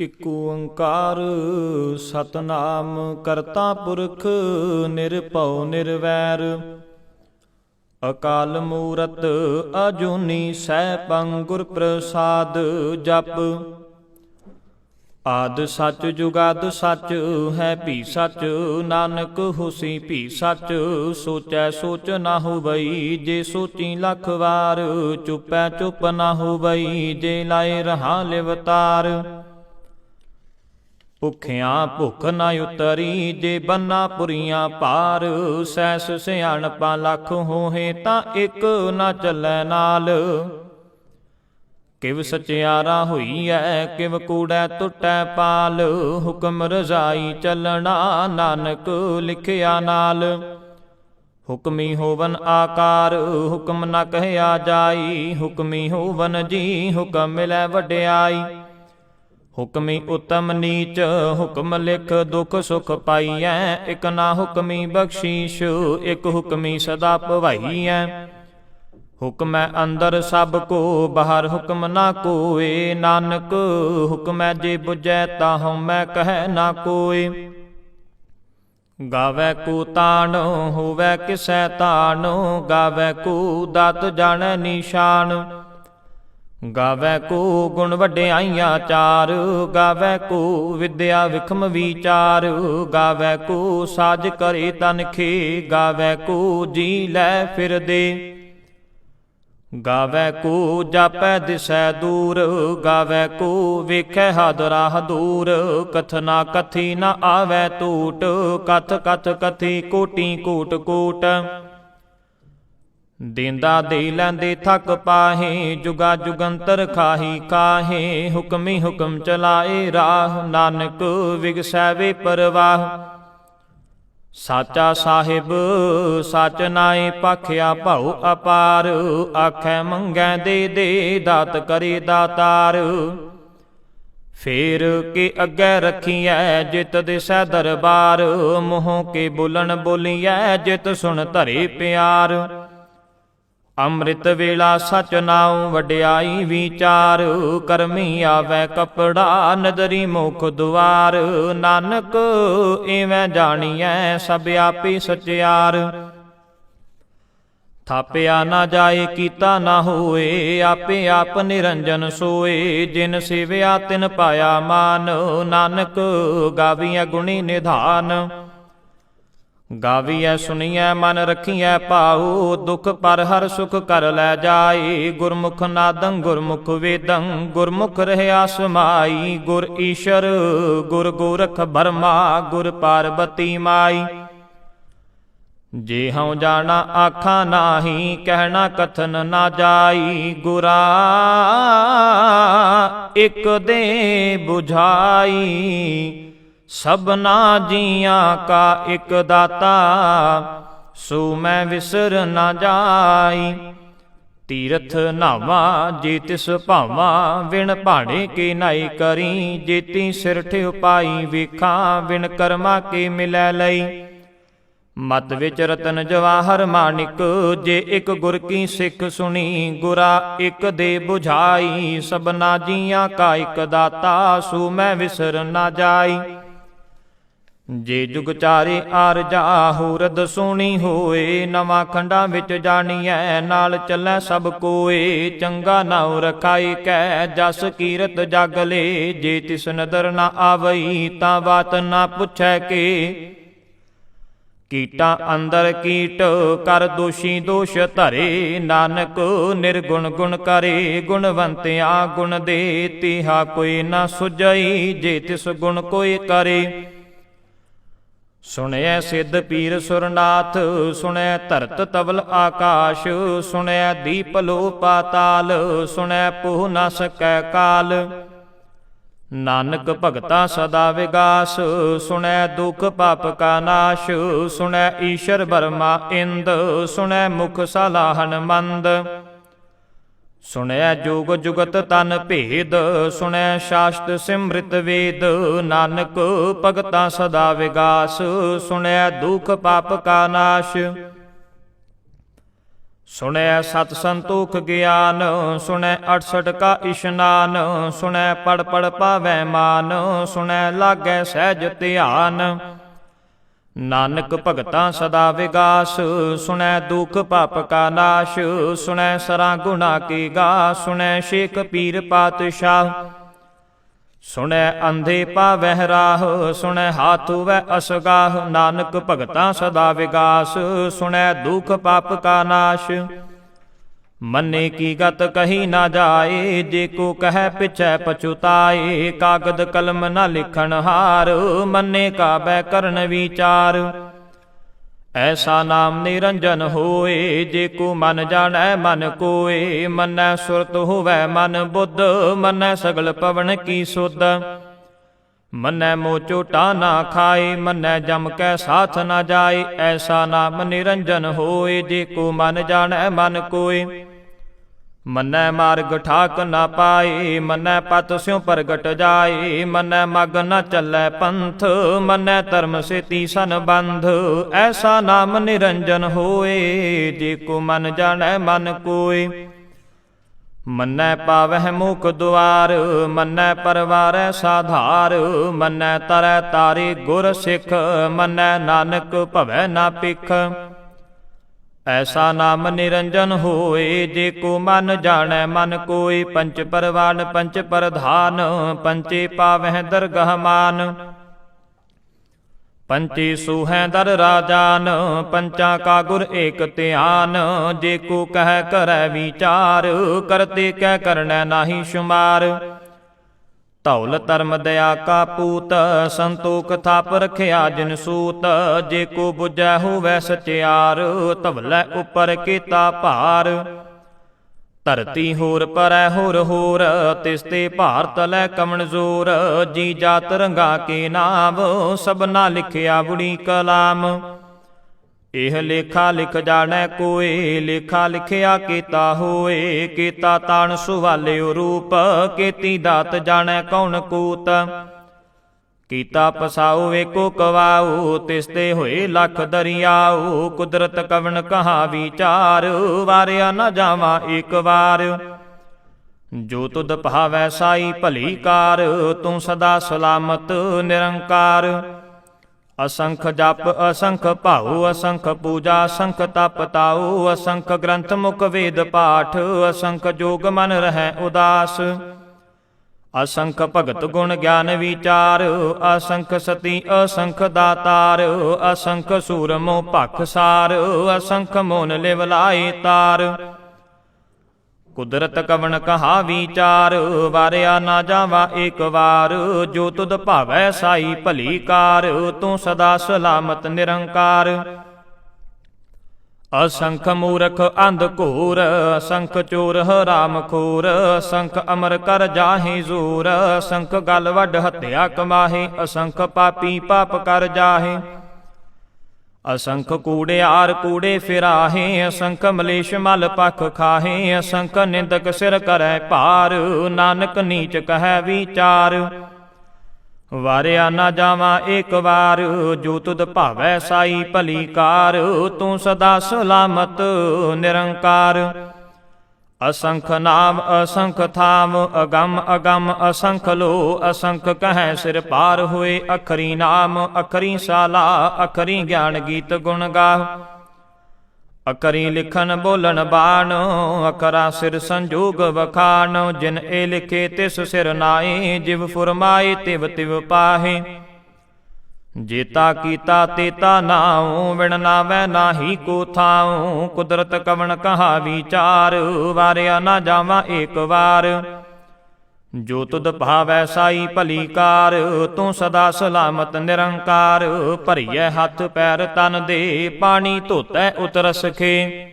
ਇਕ ਓੰਕਾਰ ਸਤਨਾਮ ਕਰਤਾ ਪੁਰਖ ਨਿਰਭਉ ਨਿਰਵੈਰ ਅਕਾਲ ਮੂਰਤ ਅਜੂਨੀ ਸੈਭੰ ਗੁਰ ਪ੍ਰਸਾਦ ਜਪ। ਆਦਿ ਸਚ ਜੁਗਾਦਿ ਸਚ ਹੈ ਭੀ ਸਚ ਨਾਨਕ ਹੋਸੀ ਭੀ ਸਚ। ਸੋਚੈ ਸੋਚ ਨਾ ਹੋਵਈ ਜੇ ਸੋਚੀ ਲੱਖ ਵਾਰ। ਚੁਪੈ ਚੁਪ ਨਾ ਹੋਵਈ ਜੇ ਲਾਏ ਰਹਾ ਲਿਵਤਾਰ। ਭੁਖਿਆਂ ਭੁਖ ਨਾ ਉਤਰੀ ਜੇ ਬੰਨਾ ਪੁਰੀਆਂ ਭਾਰ। ਸੈਸ ਸਿਆਣਪਾਂ ਲੱਖ ਹੋਹੇ ਤਾਂ ਇੱਕ ਨਾ ਚੱਲੈ ਨਾਲ। ਕਿਵ ਸਚਿਆਰਾ ਹੋਈਐ ਕਿਵ ਕੂੜੈ ਟੁੱਟੈ ਪਾਲ। ਹੁਕਮ ਰਜ਼ਾਈ ਚੱਲਣਾ ਨਾਨਕ ਲਿਖਿਆ ਨਾਲ। ਹੁਕਮੀ ਹੋਵਨ ਆਕਾਰ ਹੁਕਮ ਨਾ ਕਹਿਆ ਜਾਈ। ਹੁਕਮੀ ਹੋਵਨ ਜੀ ਹੁਕਮ ਮਿਲੈ ਵਡਿਆਈ। ਹੁਕਮੀ ਉਤਮ ਨੀਚ ਹੁਕਮ ਲਿਖ ਦੁਖ ਸੁਖ ਪਾਈਐ। ਇਕ ਨਾ ਹੁਕਮੀ ਬਖਸ਼ੀਸ਼ ਇਕ ਹੁਕਮੀ ਸਦਾ ਭਵਾਈਐ। ਹੁਕਮੈ ਅੰਦਰ ਸਭ ਕੋ ਬਾਹਰ ਹੁਕਮ ਨਾ ਕੋਏ। ਨਾਨਕ ਹੁਕਮੈ ਜੇ ਬੁਝੈ ਤਾ ਹਉਮੈ ਕਹੈ ਨਾ ਕੋਏ। ਗਾਵੈ ਕੋ ਤਾਣ ਹੋਵੈ ਕਿਸੈ ਤਾਣ। ਗਾਵੈ ਕੋ ਦਾਤ ਜਾਣੈ ਨਿਸ਼ਾਨ। ਗਾਵੈ ਕੋ ਗੁਣ ਵਡਿਆਈਆਂ ਚਾਰ। ਗਾਵੈ ਕੋ ਵਿਦਿਆ ਵਿਖਮ ਵਿਚਾਰ। ਗਾਵੈ ਕੋ ਸਾਜ ਕਰੇ ਤਨਖੇ। ਗਾਵੈ ਕੋ ਜੀ ਲੈ ਫਿਰਦੇ। ਗਾਵੈ ਕੋ ਜਾਪੈ ਦਿਸੈ ਦੂਰ। ਗਾਵੈ ਕੋ ਵੇਖੈ ਹਦ ਰਾਹ ਦੂਰ। ਕਥਨਾ ਕਥੀ ਨਾ ਆਵੈ ਟੂਟ। ਕਥ ਕਥ ਕਥੀ ਕੋਟੀ ਕੋਟ ਕੋਟ। ਦੇਂਦਾ ਦੇ ਲੈਂਦੇ ਥੱਕ ਪਾਹੇ। ਜੁਗਾ ਜੁਗੰਤਰ ਖਾਹੀ ਕਾਹੇ। ਹੁਕਮੀ ਹੁਕਮ ਚਲਾਏ ਰਾਹ। ਨਾਨਕ ਵਿਗਸੈ ਵੇ ਪਰਵਾਹ। ਸਾਚਾ ਸਾਹਿਬ ਸਚ ਨਾਏ ਭਾਖਿਆ ਭਉ ਅਪਾਰ। ਆਖੈ ਮੰਗੈ ਦੇ ਦੇ ਦਾਤ ਕਰੇ ਦਾਤਾਰ। ਫੇਰ ਕੇ ਅੱਗੇ ਰੱਖੀਐ ਜਿਤ ਦਿਸੈ ਦਰਬਾਰ। ਮੂੰਹੋਂ ਕੇ ਬੋਲਣ ਬੋਲੀਐ ਜਿਤ ਸੁਣ ਧਰੇ ਪਿਆਰ। ਅੰਮ੍ਰਿਤ ਵੇਲਾ ਸਚ ਨਾਉ ਵਡਿਆਈ ਵਿਚਾਰ। ਕਰਮੀ ਆਵੈ ਕਪੜਾ ਨਦਰੀ ਮੁਖ ਦੁਆਰ। ਨਾਨਕ ਏਵੈ ਜਾਣੀਐ ਸਭ ਆਪੇ ਸਚਿਆਰ। ਥਾਪਿਆ ਨਾ ਜਾਏ ਕੀਤਾ ਨਾ ਹੋਏ। ਆਪੇ ਆਪ ਨਿਰੰਜਨ ਸੋਏ। ਜਿਨ ਸੇਵਿਆ ਤਿਨ ਪਾਇਆ ਮਾਨ। ਨਾਨਕ ਗਾਵੀਐ ਗੁਣੀ ਨਿਧਾਨ। ਗਾਵੀਐ ਸੁਣੀਐ ਮਨ ਰਖੀਐ ਭਾਉ। ਦੁਖ ਪਰ ਹਰ ਸੁਖ ਕਰ ਲੈ ਜਾਏ। ਗੁਰਮੁਖ ਨਾਦੰ ਗੁਰਮੁਖ ਵੇਦੰ ਗੁਰਮੁਖ ਰਹਿਆ ਸਮਾਈ। ਗੁਰ ਈਸ਼ਰ ਗੁਰ ਗੋਰਖ ਬਰਮਾ ਗੁਰ ਪਾਰਬਤੀ ਮਾਈ। ਜੇ ਹਉ ਜਾਣਾ ਆਖਾਂ ਨਾਹੀ ਕਹਿਣਾ ਕਥਨ ਨਾ ਜਾਈ। ਗੁਰਾ ਇਕ ਦੇ ਬੁਝਾਈ। ਸਭਨਾ ਜੀਆਂ ਕਾ ਇਕ ਦਾਤਾ ਸੋ ਮੈਂ ਵਿਸਰ ਨਾ ਜਾਈ। ਤੀਰਥ ਨਾਵਾਂ ਜੇ ਤਿਸ ਭਾਵਾਂ ਵਿਣ ਭਾਣੇ ਕੇ ਨਾਈ ਕਰੀ। ਜੇਤੀ ਸਿਰ ਠਿਉ ਪਾਈ ਵੇਖਾਂ ਵਿਣ ਕਰਮਾ ਕੇ ਮਿਲੈ ਲਈ। ਮਤ ਵਿੱਚ ਰਤਨ ਜਵਾਹਰ ਮਾਣਿਕ ਜੇ ਇਕ ਗੁਰ ਕੀ ਸਿੱਖ ਸੁਣੀ। ਗੁਰਾ ਇਕ ਦੇ ਬੁਝਾਈ ਸਭਨਾ ਜੀਆਂ ਕਾ ਇਕ ਦਾਤਾ ਸੋ ਮੈਂ ਵਿਸਰ ਨਾ ਜਾਈ। ਜੇ ਜੁਗ ਚਾਰੇ ਆਰਜਾ ਹੋਰਦ ਸੋਣੀ ਹੋਏ। ਨਵਾਂ ਖੰਡਾਂ ਵਿੱਚ ਜਾਣੀਐ ਨਾਲ ਚੱਲੈ ਸਭ ਕੋਏ। ਚੰਗਾ ਨਾਉ ਰਖਾਈ ਕੈ ਜਸ ਕੀਰਤ ਜਗ ਲੇ। ਜੇ ਤਿਸ ਨਦਰ ਨਾ ਆਵਈ ਤਾਂ ਬਾਤ ਨਾ ਪੁੱਛੈ ਕੇ। ਕੀਟਾਂ ਅੰਦਰ ਕੀਟ ਕਰ ਦੋਸ਼ੀ ਦੋਸ਼ ਧਰੇ। ਨਾਨਕ ਨਿਰਗੁਣ ਗੁਣ ਕਰੇ। ਗੁਣਵੰਤਿਆ ਗੁਣ ਦੇ ਤਿਹਾ ਕੋਈ ਨਾ ਸੁਝਈ। ਜੇ ਤਿਸ ਗੁਣ ਕੋਈ ਕਰੇ। ਸੁਣਿਐ ਸਿੱਧ ਪੀਰ ਸੁਰਨਾਥ ਸੁਣਿਐ ਧਰਤ ਤਵਲ ਆਕਾਸ਼। ਸੁਣਿਐ ਦੀਪ ਲੋ ਪਾਤਾਲ ਸੁਣਿਐ ਪੋਹ ਨਾ ਸਕੈ ਕਾਲ। ਨਾਨਕ ਭਗਤਾ ਸਦਾ ਵਿਗਾਸ ਸੁਣਿਐ ਦੁਖ ਪਾਪ ਕਾ ਨਾਸ਼। ਸੁਣਿਐ ਈਸ਼ਰ ਬਰਮਾ ਇੰਦ ਸੁਣਿਐ ਮੁਖ ਸਲਾਹਨ ਮੰਦ। ਸੁਣਿਐ ਜੋਗ ਜੁਗਤ ਤਨ ਭੇਦ ਸੁਣਿਐ ਸ਼ਾਸਤ ਸਿਮ੍ਰਿਤ ਵੇਦ। ਨਾਨਕ ਭਗਤਾ ਸਦਾ ਵਿਗਾਸ ਸੁਣਿਐ ਦੁਖ ਪਾਪ ਕਾ ਨਾਸ਼। ਸੁਣੈ ਸਤ ਸੰਤੋਖ ਗਿਆਨ, ਸੁਣੈ 68 ਕਾ ਇਸ਼ਨਾਨ, ਸੁਣੈ ਪੜ ਪੜ ਪਾਵੈ ਮਾਨ, ਸੁਣੈ ਲਾਗੈ ਸਹਿਜ ਧਿਆਨ। ਨਾਨਕ ਭਗਤਾਂ ਸਦਾ ਵਿਗਾਸ, ਸੁਣੈ ਦੁਖ ਪਾਪ ਕਾ ਨਾਸ਼, ਸੁਣੈ ਸਰਾਂ ਗੁਨਾ ਕੀ ਗਾ, ਸੁਣੈ ਸ਼ੇਖ ਪੀਰ ਪਾਤਸ਼ਾਹ। ਸੁਣੈ ਅੰਧੇ ਪਾਵਹਿ ਰਾਹ, ਸੁਣੈ ਹਾਥ ਵੈ ਅਸਗਾਹ, ਨਾਨਕ ਭਗਤਾਂ ਸਦਾ ਵਿਗਾਸ, ਸੁਣੈ ਦੁਖ ਪਾਪ ਕਾ ਨਾਸ਼। ਮੰਨੇ ਕੀ ਗਤ ਕਹੀ ਨਾ ਜਾਏ, ਜੇ ਕੋ ਕਹੈ ਪਿਛੈ ਪਛੁਤਾਏ, ਕਾਗਦ ਕਲਮ ਨਾ ਲਿਖਣ ਹਾਰ, ਮੰਨੇ ਕਾਬੈ ਕਰਨ ਵਿਚਾਰ। ਐਸਾ ਨਾਮ ਨਿਰੰਜਨ ਹੋਏ, ਜੇ ਕੋ ਮਨ ਜਾਣੈ ਮਨ ਕੋਏ, ਮੰਨੈ ਸੁਰਤ ਹੋਵੈ ਮਨ ਬੁੱਧ, ਮੰਨੈ ਸਗਲ ਪਵਨ ਕੀ ਸੁਧ। ਮੰਨੈ ਮੋਹ ਝੋਟਾ ਨਾ ਖਾਏ, ਮੰਨੈ ਜਮ ਕੈ ਸਾਥ ਨਾ ਜਾਏ, ਐਸਾ ਨਾਮ ਨਿਰੰਜਨ ਹੋਏ, ਜੇ ਕੋ ਮਨ ਜਾਣੈ ਮਨ ਕੋਏ। ਮੰਨੈ ਮਾਰਗ ਠਾਕ ਨਾ ਪਾਏ, ਮੰਨੈ ਪਤ ਸਿਉ ਪ੍ਰਗਟ ਜਾਏ, ਮੰਨੈ ਮਗ ਨ ਚੱਲੈ ਪੰਥ, ਮੰਨੈ ਧਰਮ ਸੇਤੀ ਸੰਬੰਧ। ਐਸਾ ਨਾਮ ਨਿਰੰਜਨ ਹੋਏ, ਜੇ ਕੋ ਮਨ ਜਾਣੈ ਮਨ ਕੋਏ। ਮੰਨੈ ਪਾਵਹਿ ਮੁਖ ਦੁਆਰ, ਮੰਨੈ ਪਰਵਾਰੈ ਸਾਧਾਰ, ਮੰਨੈ ਤਰੈ ਤਾਰੇ ਗੁਰ ਸਿੱਖ, ਮੰਨੈ ਨਾਨਕ ਭਵੈ ਨਾ ਪਿਖ। ਐਸਾ ਨਾਮ ਨਿਰੰਜਨ ਹੋਏ, ਜੇ ਕੋ ਮਨ ਜਾਣੈ ਮਨ ਕੋਏ। ਪੰਚ ਪਰਵਾਨ ਪੰਚ ਪ੍ਰਧਾਨ, ਪੰਚੇ ਪਾਵਹਿ ਦਰਗਹ ਮਾਨ। ਪੰਚੇ ਸੂਹੈ ਦਰ ਰਾਜਾਨ, ਪੰਚਾਂ ਕਾ ਗੁਰ ਏਕ ਧਿਆਨ। ਜੇ ਕੋ ਕਹਿ ਕਰੈ ਵਿਚਾਰ, ਕਰਤੇ ਕੈ ਕਰਣੈ ਨਾਹੀ ਸ਼ੁਮਾਰ। ਧੌਲ ਧਰਮ ਦਇਆ ਕਾ ਪੂਤ, ਸੰਤੋਖ ਥਾਪ ਰਖਿਆ ਜਿਨ ਸੂਤ। ਜੇ ਕੋ ਬੁਝੈ ਹੋਵੈ ਸਚਿਆਰ, ਧਵਲੈ ਉਪਰ ਕੀਤਾ ਭਾਰ। ਧਰਤੀ ਹੋਰ ਪਰੈ ਹੋਰ ਹੋਰ, ਤਿਸ ਤੇ ਭਾਰ ਤਲੈ ਕਮਨਜ਼ੋਰ। ਜੀ ਜਾਤ ਰੰਗਾ ਕੇ ਨਾਮ, ਸਭਨਾ ਲਿਖਿਆ ਬੁੜੀ ਕਲਾਮ। ਇਹ ਲੇਖਾ ਲਿਖ ਜਾਣੈ ਕੋਏ, ਲੇਖਾ ਲਿਖਿਆ ਕੀਤਾ ਹੋਏ। ਕੀਤਾ ਤਾਣ ਸੁਵਾਲਿਓ ਰੂਪ, ਕੀਤੀ ਦਾਤ ਜਾਣੈ ਕੌਣ ਕੂਤ। ਕੀਤਾ ਪਸਾਉ ਏਕੋ ਕਵਾਉ, ਤਿਸ ਤੇ ਹੋਏ ਲਖ ਦਰਿਆਉ। ਕੁਦਰਤ ਕਵਣ ਕਹਾ ਵਿਚਾਰ, ਵਾਰਿਆ ਨਾ ਜਾਵਾਂ ਏਕ ਵਾਰ। ਜੋ ਤੁਧ ਭਾਵੈ ਸਾਈ ਭਲੀ ਕਾਰ, ਤੂੰ ਸਦਾ ਸਲਾਮਤ ਨਿਰੰਕਾਰ। ਅਸੰਖ ਜਪ ਅਸੰਖ ਭਾਉ, ਅਸੰਖ ਪੂਜਾ ਅਸੰਖ ਤਪ ਤਾਉ। ਅਸੰਖ ਗ੍ਰੰਥ ਮੁਖ ਵੇਦ ਪਾਠ, ਅਸੰਖ ਜੋਗ ਮਨ ਰਹੈ ਉਦਾਸ। ਅਸੰਖ ਭਗਤ ਗੁਣ ਗਿਆਨ ਵਿਚਾਰ, ਅਸੰਖ ਸਤੀ ਅਸੰਖ ਦਾਤਾਰ। ਅਸੰਖ ਸੂਰਮੋ ਭਖਸਾਰ, ਅਸੰਖ ਮੋਨ ਲਿਵ ਲਾਏ ਤਾਰ। ਕੁਦਰਤ ਕਵਣ ਕਹਾ ਵਿਚਾਰ, ਵਾਰਿਆ ਨਾ ਜਾਵਾ ਏਕ ਵਾਰ। ਜੋ ਤੁਧ ਭਾਵੈ ਸਾਈ ਭਲੀ ਕਾਰ, ਤੂੰ ਸਦਾ ਸਲਾਮਤ ਨਿਰੰਕਾਰ। ਅਸੰਖ ਮੂਰਖ ਅੰਧ ਘੋਰ, ਅਸੰਖ ਚੋਰ ਹਰਾਮ ਖੋਰ। ਅਸੰਖ ਅਮਰ ਕਰ ਜਾਹੇ ਜ਼ੋਰ, ਅਸੰਖ ਗਲ ਵੱਡ ਹੱਤਿਆ ਕਮਾਹੇ। ਅਸੰਖ ਪਾਪੀ ਪਾਪ ਕਰ ਜਾਹੇ। ਅਸੰਖ ਕੂੜਿਆਰ ਕੂੜੇ ਫਿਰਾਹੇ, ਅਸੰਖ ਮਲੇਸ਼ ਮਲ ਪਖ ਖਾਹੇ। ਅਸੰਖ ਨਿੰਦਕ ਸਿਰ ਕਰੈ ਭਾਰ, ਨਾਨਕ ਨੀਚ ਕਹੈ ਵਿਚਾਰ। ਵਾਰਿਆ ਨਾ ਜਾਵਾਂ ਏਕ ਵਾਰ, ਜੋ ਤੁਧ ਭਾਵੈ ਸਾਈ ਭਲੀ ਕਾਰ। ਤੂੰ ਸਦਾ ਸਲਾਮਤ ਨਿਰੰਕਾਰ। ਅਸੰਖ ਨਾਮ ਅਸੰਖ ਥਾਮ, ਅਗੰਮ ਅਗੰਮ ਅਸੰਖ ਲੋ। ਅਸੰਖ ਕਹੈ ਸਿਰ ਪਾਰ ਹੋਏ, ਅਖਰੀ ਨਾਮ ਅਖਰੀ ਸਾਲਾ। ਅਖਰੀ ਗਿਆਨ ਗੀਤ ਗੁਣ ਗਾਹ, ਅਖਰੀ ਲਿਖਨ ਬੋਲਣ ਬਾਣ। ਅਖਰਾ ਸਿਰ ਸੰਜੋਗ ਵਖਾਣ, ਜਿਨ ਏ ਲਿਖੇ ਤਿਸ ਸਿਰ ਨਾਏ। ਜਿਵ ਫੁਰਮਾਏ ਤਿਵ ਤਿਵ ਪਾਹੇ, ਜੇਤਾ ਕੀਤਾ ਤੇਤਾ ਨਾਉ। ਵਿਣ ਨਾਵੈ ਨਾਹੀ ਕੋ ਥਾਉ, ਕੁਦਰਤ ਕਵਣ ਕਹਾ ਵਿਚਾਰ। ਵਾਰਿਆ ਨਾ ਜਾਵਾਂ ਏਕ ਵਾਰ, ਜੋ ਤੁਧ ਭਾਵੈ ਸਾਈ ਭਲੀ ਕਾਰ। ਤੂੰ ਸਦਾ ਸਲਾਮਤ ਨਿਰੰਕਾਰ। ਭਰੀਐ ਹੱਥ ਪੈਰ ਤਨ ਦੇ, ਪਾਣੀ ਧੋਤੈ ਉਤਰਸ ਖੇ।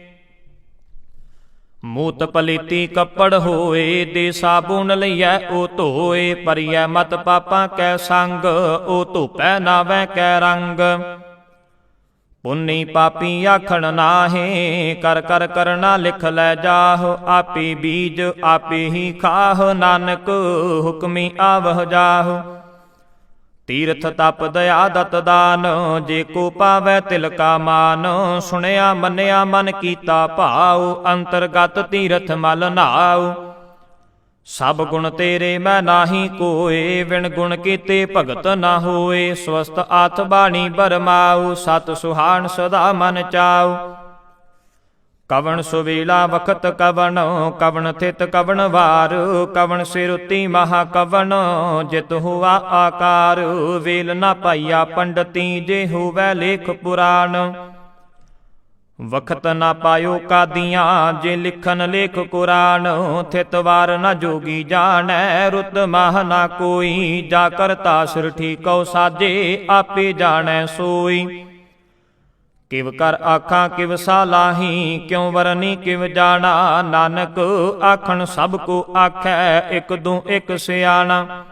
ਮੂਤ ਪਲੀਤੀ ਕੱਪੜ ਹੋਏ, ਦੇ ਸਾਬੂਨ ਲਈਐ ਉਹ ਧੋਏ। ਪਰਿਐ ਮਤ ਪਾਪਾਂ ਕੈ ਸੰਗ, ਉਹ ਧੋਪੈ ਨਾਵੈ ਕੈ ਰੰਗ। ਪੁੰਨੀ ਪਾਪੀ ਆਖਣ ਨਾਹੇ, ਕਰ ਕਰ ਕਰਨਾ ਲਿਖ ਲੈ ਜਾਹ। ਆਪੇ ਬੀਜ ਆਪੇ ਹੀ ਖਾਹ, ਨਾਨਕ ਹੁਕਮੀ ਆਵਹ ਜਾਹ। ਤੀਰਥ ਤਪ ਦਇਆ ਦਤ ਦਾਨ, ਜੇ ਕੋ ਪਾਵੈ ਤਿਲ ਕਾ ਮਾਨ। ਸੁਣਿਆ ਮੰਨਿਆ ਮਨ ਕੀਤਾ ਭਾਉ, ਅੰਤਰਗਤ ਤੀਰਥ ਮਲ ਨਾਉ। ਸਭ ਗੁਣ ਤੇਰੇ ਮੈਂ ਨਾਹੀ ਕੋਏ, ਵਿਣ ਗੁਣ ਕੀਤੇ ਭਗਤ ਨਾ ਹੋਏ। ਸਵਸਤ ਆਥ ਬਾਣੀ ਬਰਮਾਉ, ਸਤ ਸੁਹਾਣ ਸਦਾ ਮਨ ਚਾਉ। ਕਵਣ ਸੁਵੇਲਾ ਵਖਤ ਕਵਣ, ਕਵਣ ਥਿਤ ਕਵਣ ਵਾਰ। ਕਵਣ ਸਿਰੁਤੀ ਮਹਾ ਕਵਣ, ਜਿਤ ਹੁਆ ਆਕਾਰ। ਵੇਲ ਨਾ ਪਾਈਆ ਪੰਡਤੀ, ਜੇ ਹੋਵੈ ਲੇਖ ਪੁਰਾਣ। ਵਖਤ ਨਾ ਪਾਇਓ ਕਾਦੀਆਂ, ਜੇ ਲਿਖਨ ਲੇਖ ਕੁਰਾਨ। ਥਿਤ ਵਾਰ ਨਾ ਜੋਗੀ ਜਾਣੈ, ਰੁਤ ਮਾਹ ਨਾ ਕੋਈ। ਜਾ ਕਰਤਾ ਸਿਰ ਠੀਕਉ ਸਾਜੇ, ਆਪੇ ਜਾਣੈ ਸੋਈ। ਕਿਵ ਕਰ ਆਖਾਂ ਕਿਵ ਸਾਲਾਹੀ, ਕਿਉ ਵਰਨੀ ਕਿਵ ਜਾਣਾ। ਨਾਨਕ ਆਖਣ ਸਭ ਕੋ ਆਖੈ, ਇਕ ਦੂ ਇਕ ਸਿਆਣਾ।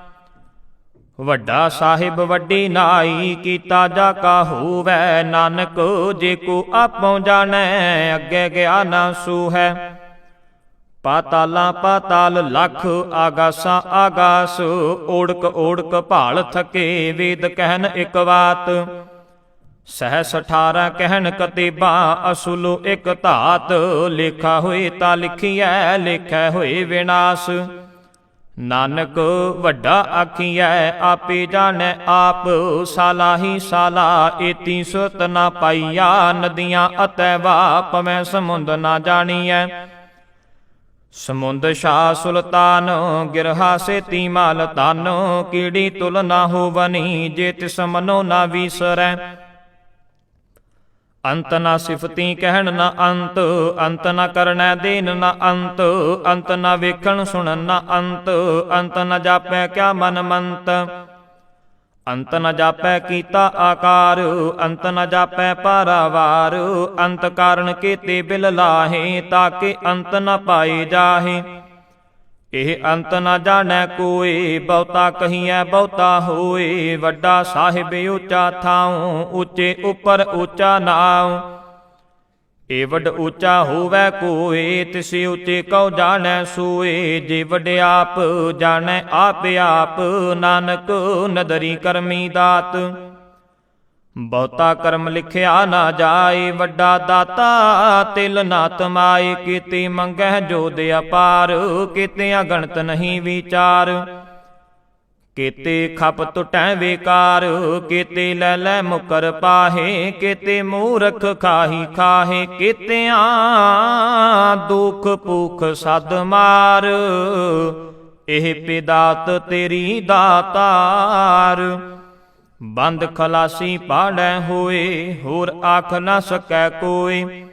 ਵੱਡਾ ਸਾਹਿਬ ਵੱਡੀ ਨਾਈ, ਕੀਤਾ ਜਾ ਕਾ ਹੋਵੈ। ਨਾਨਕ ਜੇ ਕੋ ਆਪੋ ਜਾਣੈ, ਅੱਗੇ ਗਿਆ ਨਾ ਸੂਹੈ। ਪਾਤਾਲਾਂ ਪਾਤਾਲ ਲਖ, ਆਗਾਸਾਂ ਆਗਾਸ। ਓੜਕ ਓੜਕ ਭਾਲ ਥਕੇ, ਵੇਦ ਕਹਿਨ ਇਕ ਬਾਤ। ਸਹਿਸ 18 ਕਹਿਣ ਕਤੇਬਾਂ, ਅਸੁਲੋ ਇਕ ਧਾਤ। ਲੇਖਾ ਹੋਏ ਤਾਂ ਲਿਖੀਐ, ਲੇਖੈ ਹੋਏ ਵਿਨਾਸ਼। ਨਾਨਕ ਵੱਡਾ ਆਖੀਐ, ਆਪੇ ਜਾਣੈ ਆਪ। ਸਾਲਾਹੀ ਸਾਲਾ, ਏਤੀ ਸੁਰਤ ਨਾ ਪਾਈਆ। ਨਦੀਆਂ ਅਤੈ ਵਾ, ਪਵੈ ਸਮੁੰਦ ਨਾ ਜਾਣੀਐ। ਸਮੁੰਦ ਸ਼ਾਹ ਸੁਲਤਾਨ, ਗਿਰਹਾ ਸੇਤੀ ਮਾਲ ਤਨ। ਕੀੜੀ ਤੁਲ ਨਾ ਹੋਵਨੀ, ਜੇ ਤਿਸ ਮਨੋ ਨਾ ਵੀਸਰੈ। ਅੰਤ ਨਾ ਸਿਫਤੀ ਕਹਿਣ ਨਾ ਅੰਤ, ਅੰਤ ਨਾ ਕਰਨੈ ਦੇਨ ਨਾ ਅੰਤ। ਅੰਤ ਨਾ ਵੇਖਣ ਸੁਣਨ ਨਾ ਅੰਤ, ਅੰਤ ਨਾ ਜਾਪੈ ਕਿਆ ਮਨ ਮੰਤ। ਅੰਤ ਨ ਜਾਪੈ ਕੀਤਾ ਆਕਾਰ, ਅੰਤ ਨ ਜਾਪੈ ਪਾਰਾਵਾਰ। ਅੰਤ ਕਾਰਨ ਕੀਤੇ ਬਿਲ ਲਾਹੇ, ਤਾਕੇ ਅੰਤ ਨ ਪਾਏ ਜਾਹੇ। ਇਹ ਅੰਤ ਨ ਜਾਣੈ ਕੋਏ, ਬਹੁਤਾ ਕਹੀਐ ਬਹੁਤਾ ਹੋਏ। ਵੱਡਾ ਸਾਹਿਬ ਉੱਚਾ ਥਾਉ, ਉੱਚੇ ਉੱਪਰ ਉੱਚਾ ਨਾਉ। ਏ ਵੱਡ ਉੱਚਾ ਹੋਵੈ ਕੋਏ, ਤਿਸ ਉੱਚੇ ਕਉ ਜਾਣੈ ਸੋਏ। ਜੇ ਵਡਿਆਪ ਜਾਣੈ ਆਪ ਆਪ, ਨਾਨਕ ਨਦਰੀ ਕਰਮੀ ਦਾਤ। ਬਹੁਤਾ ਕਰਮ ਲਿਖਿਆ ਨਾ ਜਾਏ, ਵੱਡਾ ਦਾਤਾ ਤਿਲ ਨਾ ਤਮਾਏ। ਕੀਤੇ ਮੰਗਹਿ ਜੋਦ ਅਪਾਰ, ਕੀਤੇ ਅਗਣਤ ਨਹੀਂ ਵਿਚਾਰ। ਕੀਤੇ ਖਪ ਟੁਟੈ ਵੇਕਾਰ, ਕੀਤੇ ਲੈ ਲੈ ਮੁਕਰ ਪਾਹੇ। ਕੀਤੇ ਮੂਰਖ ਖਾਹੀ ਖਾਹੇ, ਕੀਤਿਆਂ ਦੁਖ ਭੂਖ ਸਦ ਮਾਰ। ਇਹ ਪਿਦਾਤ ਤੇਰੀ ਦਾਤਾਰ। ਬੰਦ ਖਲਾਸੀ ਪਾੜੈ ਹੋਏ, ਹੋਰ ਆਖ ਨਾ ਸਕੈ ਕੋਏ।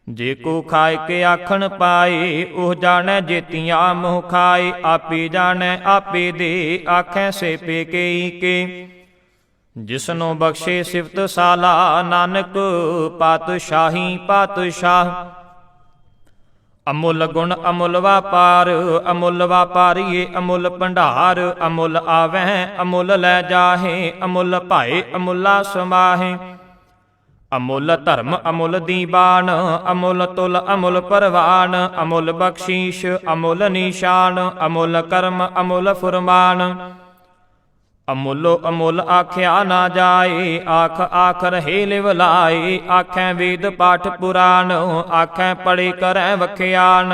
ਜੇ ਕੋ ਖਾਇ ਕੇ ਆਖਣ ਪਾਏ, ਉਹ ਜਾਣੈ ਜੇਤੀਆਂ ਮੋਹ ਖਾਏ। ਆਪੇ ਜਾਣੈ ਆਪੇ ਦੇ, ਆਖੈ ਸੇ ਪੇ ਕੇਈ ਕੇ। ਜਿਸਨੂੰ ਬਖਸ਼ੇ ਸਿਫਤ ਸਾਲਾ, ਨਾਨਕ ਪਾਤਸ਼ਾਹੀ ਪਾਤਸ਼ਾਹ। ਅਮੁੱਲ ਗੁਣ ਅਮੁੱਲ ਵਾਪਾਰ, ਅਮੁੱਲ ਵਾਪਾਰੀਏ ਅਮੁੱਲ ਭੰਡਾਰ। ਅਮੁੱਲ ਆਵਹਿ ਅਮੁੱਲ ਲੈ ਜਾਹੇ, ਅਮੁੱਲ ਭਾਏ ਅਮੁੱਲਾ ਸਮਾਹੇ। ਅਮੁੱਲ ਧਰਮ ਅਮੁੱਲ ਦੀਵਾਨ, ਅਮੁੱਲ ਤੁਲ ਅਮੁੱਲ ਪਰਵਾਨ। ਅਮੁੱਲ ਬਖਸ਼ੀਸ਼ ਅਮੁੱਲ ਨਿਸ਼ਾਨ, ਅਮੁੱਲ ਕਰਮ ਅਮੁੱਲ ਫੁਰਮਾਨ। ਅਮੁੱਲੋ ਅਮੁੱਲ ਆਖਿਆ ਨਾ ਜਾਏ, ਆਖ ਆਖ ਰਹੇ ਲਿਵ ਲਾਏ। ਆਖੈ ਵੇਦ ਪਾਠ ਪੁਰਾਨ, ਆਖੈ ਪੜ੍ਹੇ ਕਰੈ ਵਖਿਆਨ।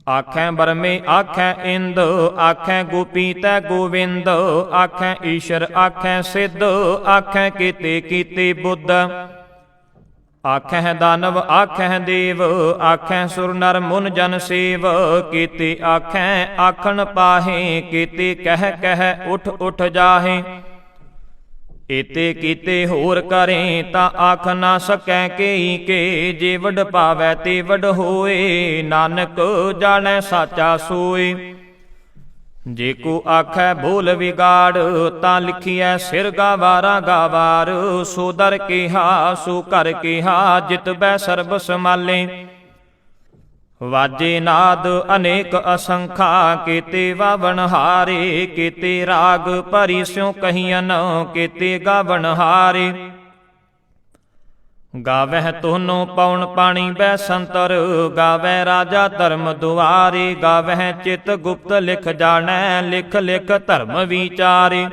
ਆਖੈ ਬਰਮੇ ਆਖੈ ਇੰਦ, ਆਖੈ ਗੋਪੀ ਤੈ ਗੋਵਿੰਦ। ਆਖੈ ਈਸ਼ਰ ਆਖੈ ਸਿੱਧ, ਆਖੈ ਕੀਤੇ ਕੀਤੇ ਬੁੱਧ। ਆਖੈ ਦਾਨਵ ਆਖੈ ਦੇਵ, ਆਖੈ ਸੁਰ ਨਰ ਮੁਨ ਜਨ ਸੇਵ। ਕੀਤੇ ਆਖੈ ਆਖਣ ਪਾਹੇ, ਕੀਤੇ ਕਹਿ ਕਹਿ ਉਠ ਉਠ ਜਾਹੇ। ਏਤੇ ਕੀਤੇ ਹੋਰ ਕਰੇ, ਤਾਂ ਆਖ ਨਾ ਸਕੈ ਕੇਈ ਕੇ। ਜੇ ਵਡ ਪਾਵੈ ਤੇ ਵਡ ਹੋਏ, ਨਾਨਕ ਜਾਣੈ ਸਾਚਾ ਸੋਏ। ਜੇ ਕੋ ਆਖੈ ਬੋਲ ਵਿਗਾੜ, ਤਾਂ ਲਿਖੀਐ ਸਿਰ ਗਾਵਾਰਾ ਗਾਵਾਰ। ਸੋ ਦਰ ਕਿਹਾ ਸੋ ਘਰ ਕਿਹਾ, ਜਿਤ ਬੈ ਸਰਬ ਸਮਾਲੇ। ਵਾਜੇ ਨਾਦ ਅਨੇਕ ਅਸੰਖਾ, ਕੀਤੇ ਵਾਵਣ ਹਾਰੇ। ਕੀਤੇ ਰਾਗ ਭਰੀ ਸਿਉ ਕਹੀਅਨ, ਕੀਤੇ ਗਾਵਣ ਹਾਰੇ। ਗਾਵਹਿ ਤੋਨੋ ਪਉਣ ਪਾਣੀ ਬੈ ਸੰਤਰ, ਗਾਵਹਿ ਰਾਜਾ ਧਰਮ ਦੁਆਰੇ। ਗਾਵਹਿ ਚਿਤ ਗੁਪਤ ਲਿਖ ਜਾਣੈ, ਲਿਖ ਲਿਖ ਧਰਮ ਵਿਚਾਰੇ।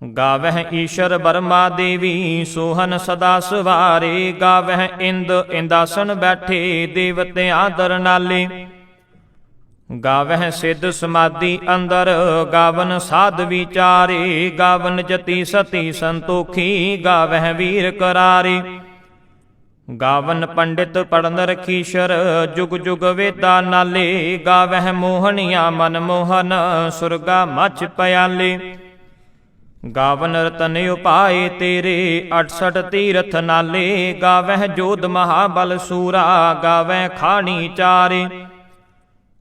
ਗਾਵਹਿ ਈਸ਼ਰ ਬਰਮਾ ਦੇਵੀ ਸੋਹਨ ਸਦਾ ਸਵਾਰੇ। ਗਾਵਹਿ ਇੰਦ ਇੰਦਾਸਨ ਬੈਠੇ ਦੇਵਤਿਆਂ ਦਰ ਨਾਲੇ। ਗਾਵਹਿ ਸਿੱਧ ਸਮਾਧੀ ਅੰਦਰ ਗਾਵਨ ਸਾਧ ਵਿਚਾਰੇ। ਗਾਵਨ ਜਤੀ ਸਤੀ ਸੰਤੋਖੀ ਗਾਵਹਿ ਵੀਰ ਕਰਾਰੇ। ਗਾਵਨ ਪੰਡਿਤ ਪੜਨ ਰਖੀਸ਼ਰ ਜੁਗ ਜੁਗ ਵੇਦਾ ਨਾਲੇ। ਗਾਵਹਿ ਮੋਹਣੀਆਂ ਮਨ ਮੋਹਨ ਸੁਰਗਾ ਮਛ ਪਿਆਲੇ। ਗਾਵਨ ਰਤਨ ਉਪਾਏ ਤੇਰੇ 68 ਤੀਰਥ ਨਾਲੇ। ਗਾਵਹਿ ਜੋਧ ਮਹਾਬਲ ਸੂਰਾ ਗਾਵਹਿ ਖਾਣੀ ਚਾਰੇ।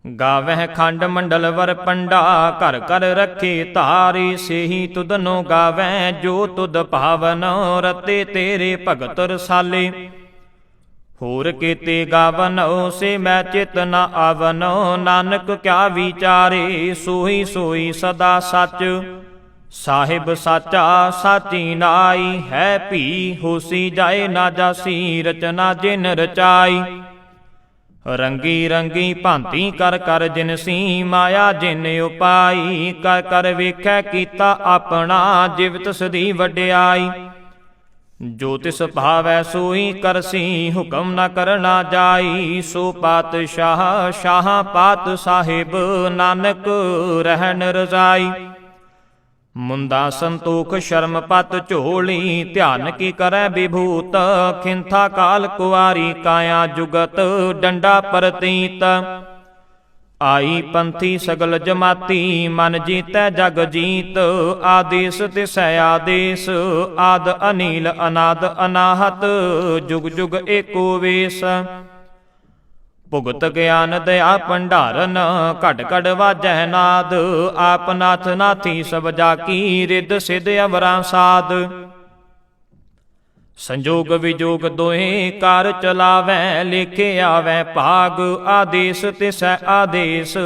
ਗਾਵਹਿ ਖੰਡ ਮੰਡਲ ਵਰ ਪੰਡਾ ਘਰ ਘਰ ਰੱਖੇ ਧਾਰੇ। ਸੇਹੀ ਤੁਧਨੋ ਗਾਵਹਿ ਜੋ ਤੁਧ ਭਾਵਨ ਰਤੇ ਤੇਰੇ ਭਗਤ ਰਸਾਲੇ। ਹੋਰ ਕੀਤੇ ਗਾਵਨੋ ਸੇ ਮੈਂ ਚਿਤ ਨ ਆਵਨੋ। ਨਾਨਕ ਕਿਆ ਵਿਚਾਰੇ ਸੋਈ ਸੋਈ ਸਦਾ ਸੱਚ। ਸਾਹਿਬ ਸਾਚਾ ਸਾਚੀ ਨਾਈ ਹੈ ਭੀ ਹੋਸੀ ਜਾਏ ਨਾ ਜਾਸੀ। ਰਚਨਾ ਜਿਨ ਰਚਾਈ ਰੰਗੀ ਰੰਗੀ ਭਾਂਤੀ ਕਰ ਕਰ ਜਿਨਸੀ। ਮਾਇਆ ਜਿਨ ਉਪਾਈ ਕਰ ਕਰ ਵੇਖੈ ਕੀਤਾ ਆਪਣਾ। ਜਿਵ ਤਿਸਦੀ ਵਡਿਆਈ ਜੋ ਤਿਸ ਭਾਵੈ ਸੋਈ ਕਰਸੀ। ਹੁਕਮ ਨ ਕਰਨਾ ਜਾਈ ਸੋ ਪਾਤਸ਼ਾਹ ਸ਼ਾਹ ਪਾਤ ਸਾਹਿਬ। ਨਾਨਕ ਰਹਿਣ ਰਜ਼ਾਈ ਮੁੰਦਾ ਸੰਤੋਖ ਸ਼ਰਮ ਪਤ ਝੋਲੀ। ਧਿਆਨ ਕੀ ਕਰੈ ਵਿਭੂਤ ਖਿੰਥਾ ਕਾਲ ਕੁਆਰੀ। ਕਾਇਆ ਜੁਗਤ ਡੰਡਾ ਪ੍ਰਤੀਤ ਆਈ ਪੰਥੀ ਸਗਲ ਜਮਾਤੀ। ਮਨ ਜੀਤੈ ਜਗ ਜੀਤ ਆਦੇਸ ਤਿਸੈ ਆਦੇਸ। ਆਦ ਅਨੀਲ ਅਨਾਦ ਅਨਾਹਤ ਜੁਗ ਜੁਗ ਏਕੋ ਵੇਸ। ਭੁਗਤ ਗਿਆਨ ਦਇਆ ਭੰਡਾਰਨ ਘਟ ਘਟ ਵਾਜੈ ਨਾਦ। ਆਪ ਨਾਥ ਨਾਥੀ ਸਭ ਜਾ ਕੀ ਰਿੱਧ ਸਿਧ ਅਵਰਾਂ ਸਾਧ। ਸੰਜੋਗ ਵਿਜੋਗ ਦੋਹੇ ਕਾਰ ਚਲਾਵੈ ਲੇਖੇ ਆਵੈ ਭਾਗ। ਆਦੇਸ ਤਿਸੈ ਆਦੇਸ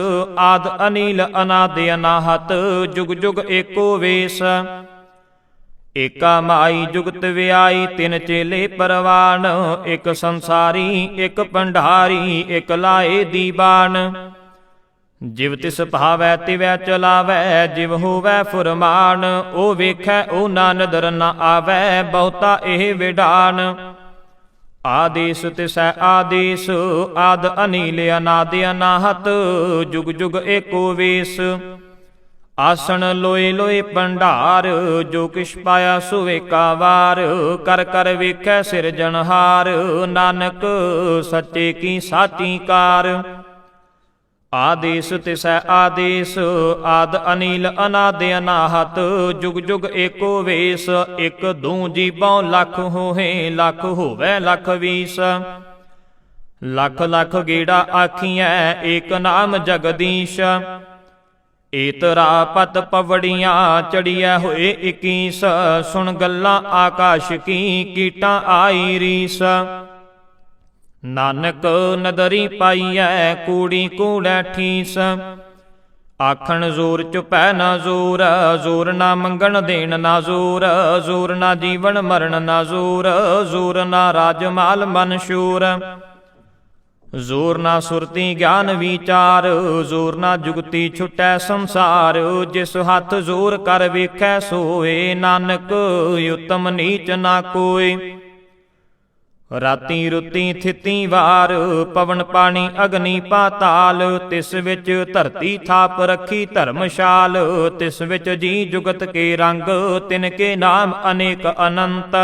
ਆਦ ਅਨੀਲ ਅਨਾਦ ਅਨਾਹਤ ਜੁਗ ਜੁਗ ਏਕੋ ਵੇਸ। ਏਕਾ ਮਾਈ ਜੁਗਤ ਵਿਆਈ ਤਿਨ ਚੇਲੇ ਪਰਵਾਨ। ਇਕ ਸੰਸਾਰੀ ਇਕ ਭੰਡਾਰੀ ਇਕ ਲਾਏ ਦੀਵਾਨ। ਜਿਵ ਤਿਸ ਭਾਵੈ ਤਿਵੈ ਚਲਾਵੈ ਜਿਵ ਹੋਵੈ ਫੁਰਮਾਨ। ਉਹ ਵੇਖੈ ਉਹ ਨਾ ਨਦਰ ਨ ਆਵੈ ਬਹੁਤਾ ਇਹ ਵਿਡਾਨ। ਆਦੇਸ ਤਿਸੈ ਆਦੇਸ ਆਦ ਅਨੀਲ ਅਨਾਦ ਅਨਾਹਤ ਜੁਗ ਜੁਗ ਏਕੋ ਵੇਸ। ਆਸਣ ਲੋਏ ਲੋਏ ਭੰਡਾਰ ਜੋ ਕਿਛ ਪਾਇਆ ਸੋ ਏਕਾ ਵਾਰ। ਕਰ ਕਰ ਵੇਖੈ ਸਿਰਜਣਹਾਰ ਨਾਨਕ ਸੱਚੇ ਕੀ ਸਾਚੀ ਕਾਰ। ਆਦੇਸ ਤਿਸੈ ਆਦੇਸ ਆਦ ਅਨੀਲ ਅਨਾਦ ਅਨਾਹਤ ਜੁਗ ਜੁਗ ਏਕੋ ਵੇਸ। ਇਕ ਦੂ ਜੀਬੋਂ ਲੱਖ ਹੋਏ ਲੱਖ ਹੋਵੈ ਲੱਖ ਵੀਸ। ਲੱਖ ਲੱਖ ਗੇੜਾ ਆਖੀਐ ਏਕ ਨਾਮ ਜਗਦੀਸ਼। ਏਤਰਾ ਪਤ ਪਵੜੀਆਂ ਚੜੀਐ ਹੋਏ 21। ਸੁਣ ਗੱਲਾਂ ਆਕਾਸ਼ ਕੀ ਕੀਟਾਂ ਆਈ ਰੀਸ। ਨਾਨਕ ਨਦਰੀ ਪਾਈਐ ਕੂੜੀ ਕੂੜੈ ਠੀਸ। ਆਖਣ ਜ਼ੋਰ ਚੁਪੈ ਨਾ ਜ਼ੋਰ ਜ਼ੋਰ ਨਾ ਮੰਗਣ ਦੇਣ ਨਾ ਜ਼ੋਰ। ਜ਼ੋਰ ਨਾ ਜੀਵਨ ਮਰਨ ਨਾ ਜ਼ੋਰ ਜ਼ੋਰ ਨਾ ਰਾਜ ਮਾਲ ਮਨਸ਼ੂਰ। ਜ਼ੋਰ ਨਾ ਸੁਰਤੀ ਗਿਆਨ ਵਿਚਾਰ ਜ਼ੋਰ ਨਾ ਜੁਗਤੀ ਛੁਟੈ ਸੰਸਾਰ। ਜਿਸ ਹੱਥ ਜ਼ੋਰ ਕਰ ਵੇਖੈ ਸੋਏ ਨਾਨਕ ਉਤਮ ਨੀਚ ਨਾ ਕੋਇ। ਰਾਤੀ ਰੁੱਤੀ ਥਿਤੀ ਵਾਰ ਪਵਨ ਪਾਣੀ ਅਗਨੀ ਪਾਤਾਲ। ਤਿਸ ਵਿੱਚ ਧਰਤੀ ਥਾਪ ਰੱਖੀ ਧਰਮਸ਼ਾਲ। ਤਿਸ ਵਿੱਚ ਜੀ ਜੁਗਤ ਕੇ ਰੰਗ ਤਿਨ ਕੇ ਨਾਮ ਅਨੇਕ ਅਨੰਤ।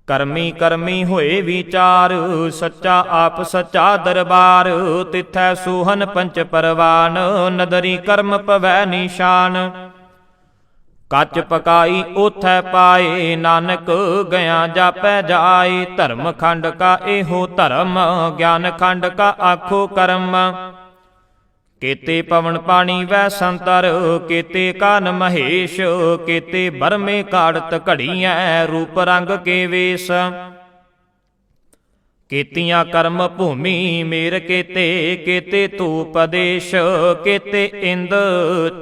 ਕਰਮੀ ਕਰਮੀ ਹੋਏ ਵਿਚਾਰ ਸੱਚਾ ਆਪ ਸੱਚਾ ਦਰਬਾਰ। ਤਿਥੈ ਸੋਹਨ ਪੰਚ ਪਰਵਾਨ ਨਦਰੀ ਕਰਮ ਪਵੈ ਨਿਸ਼ਾਨ। ਕੱਚ ਪਕਾਈ ਓਥੈ ਪਾਏ ਨਾਨਕ ਗਿਆ ਜਾਪੈ ਜਾਏ। ਧਰਮ ਖੰਡ ਕਾ ਇਹੋ ਧਰਮ ਗਿਆਨ ਖੰਡ ਕਾ ਆਖੋ ਕਰਮ। ਕੇਤੇ ਪਵਨ ਪਾਣੀ ਵੈ ਸੰਤਰ ਕੇਤੇ ਕਾਨ ਮਹੇਸ਼। ਕੇਤੇ ਬਰਮੇ ਕਾੜਤ ਘੜੀਐ ਰੂਪ ਰੰਗ ਕੇ ਵੇਸ। ਕੀਤੀਆਂ ਕਰਮ ਭੂਮੀ ਮੇਰ ਕੇਤੇ ਕੇਤੇ ਧੂਪ ਦੇਸ਼। ਕੇਤੇ ਇੰਦ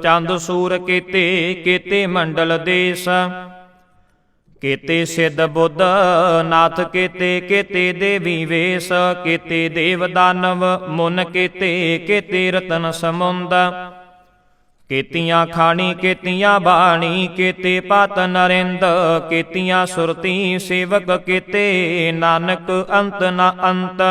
ਚੰਦ ਸੂਰ ਕੇਤੇ ਕੇਤੇ ਮੰਡਲ ਦੇਸ। ਕੇਤੇ ਸਿੱਧ ਬੁੱਧ ਨਾਥ ਕੇਤੇ ਕੇਤੇ ਦੇਵੀ ਵੇਸ। ਕੇਤੇ ਦੇਵ ਦਾਨਵ ਮੁਨ ਕੇਤੇ ਕੇਤੇ ਰਤਨ ਸਮੁੰਦ। ਕੀਤੀਆਂ ਖਾਣੀ ਕੀਤੀਆਂ ਬਾਣੀ, ਕੀਤੇ ਪਤ ਨਰਿੰਦ, ਕੀਤੀਆਂ ਸੁਰਤੀ ਸੇਵਕ ਕੀਤੇ, ਨਾਨਕ ਅੰਤ ਨ ਅੰਤ।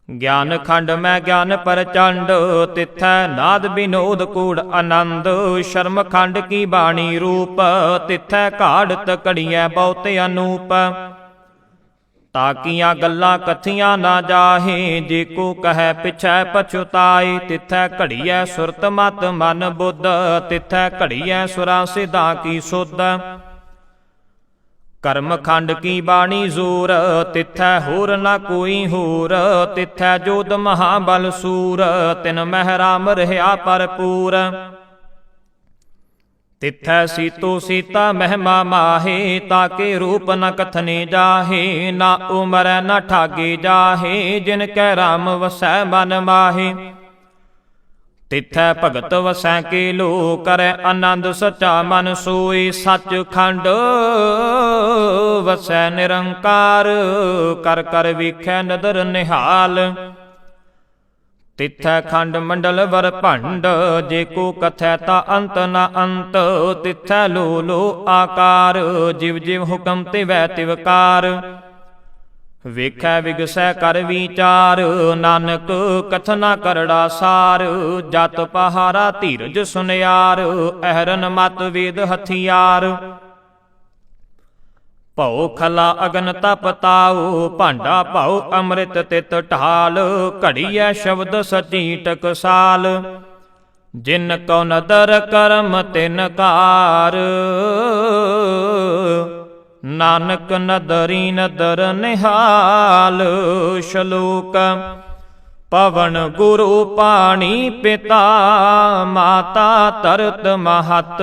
ਗਿਆਨ ਖੰਡ ਮੈਂ ਗਿਆਨ ਪ੍ਰਚੰਡ, ਤਿਥੈ ਨਾਦ ਬਿਨੋਦ ਕੂੜ ਆਨੰਦ। ਸ਼ਰਮ ਖੰਡ ਕੀ ਬਾਣੀ ਰੂਪ, ਤਿਥੈ ਘਾੜਤ ਘੜੀਐ ਬਹੁਤ ਅਨੂਪ। ਤਾਕੀਆਂ ਗੱਲਾਂ ਕਥੀਆਂ ਨਾ ਜਾਹੇ, ਜੇ ਕੋ ਕਹੈ ਪਿਛੈ ਪਛੁਤਾਏ। ਤਿਥੈ ਘੜੀਐ ਸੁਰਤ ਮਤ ਮਨ ਬੁੱਧ, ਤਿਥੈ ਘੜੀਐ ਸੁਰਾਂ ਸਿਧਾਂ ਕੀ ਸੁਧ। ਕਰਮ ਖੰਡ ਕੀ ਬਾਣੀ ਜ਼ੂਰ, ਤਿਥੈ ਹੋਰ ਨਾ ਕੋਈ ਹੋਰ। ਤਿਥੈ ਜੋਧ ਮਹਾਬਲ ਸੂਰ, ਤਿਨ ਮਹਿ ਰਾਮ ਰਹਿਆ ਭਰਪੂਰ। ਤਿਥੈ ਸੀਤੋ ਸੀਤਾ ਮਹਿਮਾ ਮਾਹੇ, ਤਾਕੇ ਰੂਪ ਨ ਕਥਨੇ ਜਾਹੇ। ਨਾ ਉਮਰੈ ਨ ਠਾਗੇ ਜਾਹੇ, ਜਿਨ ਕੈ ਰਾਮ ਵਸੈ ਮਨ ਮਾਹੇ। ਤਿਥੈ ਭਗਤ ਵਸੈ ਕੇ ਲੋ, ਕਰੈ ਆਨੰਦ ਸਚਾ ਮਨ ਸੋਈ। ਸੱਚ ਖੰਡ ਵਸੈ ਨਿਰੰਕਾਰ, ਕਰ ਕਰ ਵੇਖੈ ਨਦਰ ਨਿਹਾਲ। ਤਿਥੈ ਖੰਡ ਮੰਡਲ ਵਰ ਭੰਡ, ਜੇ ਕੋ ਕਥੈ ਤਾ ਅੰਤ ਨ ਅੰਤ। ਤਿਥੈ ਲੋ ਲੋ ਆਕਾਰ, ਜਿਵ ਜਿਵ ਹੁਕਮ ਤਿਵੈ ਤਿਵਕਾਰ। ਵੇਖੈ ਵਿਗਸੈ ਕਰ ਵਿਚਾਰ, ਨਾਨਕ ਕਥਨਾ ਕਰੜਾ ਸਾਰ। ਜਤ ਪਹਾਰਾ ਧੀਰਜ ਸੁਨਿਆਰ, ਅਹਰਨ ਮਤ ਵੇਦ ਹਥਿਆਰ। ਭਉ ਖਲਾ ਅਗਨ ਤਪ ਤਾਉ, ਭਾਂਡਾ ਭਾਉ ਅੰਮ੍ਰਿਤ ਤਿਤ ਢਾਲ। ਘੜੀਐ ਸ਼ਬਦ ਸਚੀ ਟਕਸਾਲ, ਜਿਨ ਕਉ ਨਦਰ ਕਰਮ ਤਿਨ ਕਾਰ। ਨਾਨਕ ਨਦਰੀ ਨਦਰ ਨਿਹਾਲ। ਸ਼ਲੋਕ। ਪਵਨ ਗੁਰੂ ਪਾਣੀ ਪਿਤਾ, ਮਾਤਾ ਧਰਤ ਮਹਤ।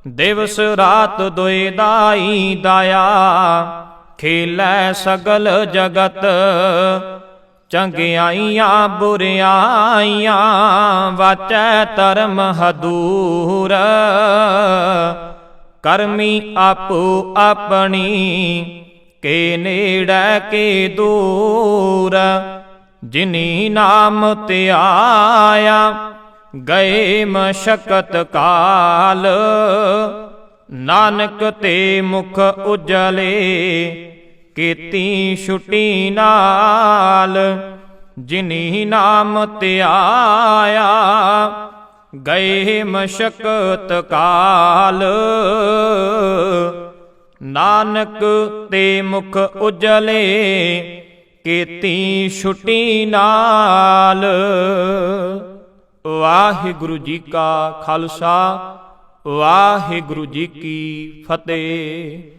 ਦਿਵਸ ਰਾਤ ਦੁਇ ਦਾਈ ਦਾਇਆ, ਖੇਲੈ ਸਗਲ ਜਗਤ। ਚੰਗਿਆਈਆਂ ਬੁਰਿਆਈਆਂ, ਵਾਚੈ ਧਰਮ ਹਦੂਰ। ਕਰਮੀ ਆਪੋ ਆਪਣੀ, ਕੇ ਨੇੜੈ ਕੇ ਦੂਰ। ਜਿਨੀ ਨਾਮ ਧਿਆਇਆ, ਗਏ ਮਸ਼ਕਤ ਕਾਲ। ਨਾਨਕ ਤੇ ਮੁਖ ਉਜਲੇ, ਕੀਤੀ ਛੁਟੀ ਨਾਲ। ਜਿਨੀ ਨਾਮ ਧਿਆਇਆ, ਗਏ ਮਸ਼ਕਤ ਕਾਲ। ਨਾਨਕ ਤੇ ਮੁਖ ਉਜਲੇ, ਕੀਤੀ ਛੁਟੀ ਨਾਲ। ਵਾਹਿਗੁਰੂ ਜੀ ਕਾ ਖਾਲਸਾ, ਵਾਹਿਗੁਰੂ ਜੀ ਕੀ ਫਤਿਹ।